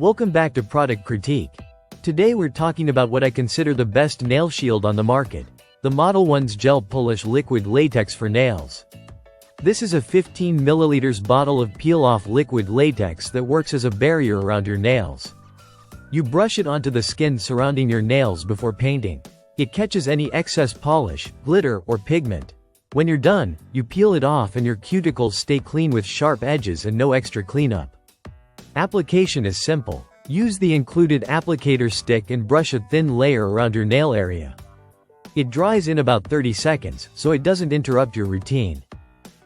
Welcome back to Product Critique. Today we're talking about what I consider the best nail shield on the market, the modelones Gel Polish Liquid Latex for Nails. This is a 15 ml bottle of peel-off liquid latex that works as a barrier around your nails. You brush it onto the skin surrounding your nails before painting. It catches any excess polish, glitter, or pigment. When you're done, you peel it off and your cuticles stay clean with sharp edges and no extra cleanup. Application is simple. Use the included applicator stick and brush a thin layer around your nail area. It dries in about 30 seconds, so it doesn't interrupt your routine.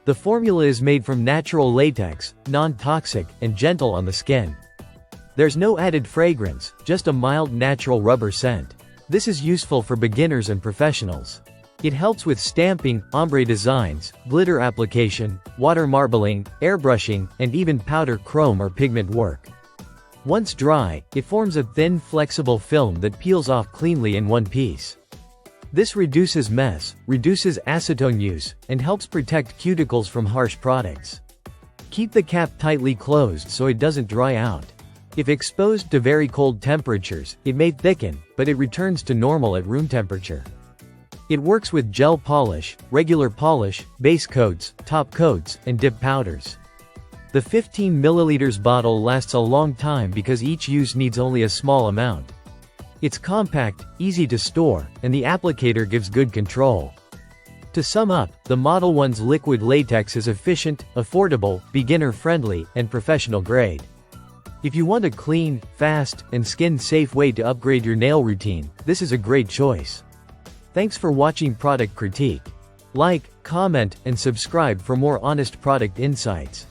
The formula is made from natural latex, non-toxic, and gentle on the skin. There's no added fragrance, just a mild natural rubber scent. This is useful for beginners and professionals. It helps with stamping, ombre designs, glitter application, water marbling, airbrushing, and even powder chrome or pigment work. Once dry, it forms a thin, flexible film that peels off cleanly in one piece. This reduces mess, reduces acetone use, and helps protect cuticles from harsh products. Keep the cap tightly closed so it doesn't dry out. If exposed to very cold temperatures, it may thicken, but it returns to normal at room temperature. It works with gel polish, regular polish, base coats, top coats, and dip powders. The 15 ml bottle lasts a long time because each use needs only a small amount. It's compact, easy to store, and the applicator gives good control. To sum up, the modelones liquid latex is efficient, affordable, beginner-friendly, and professional-grade. If you want a clean, fast, and skin-safe way to upgrade your nail routine, this is a great choice. Thanks for watching Product Critique. Like, comment, and subscribe for more honest product insights.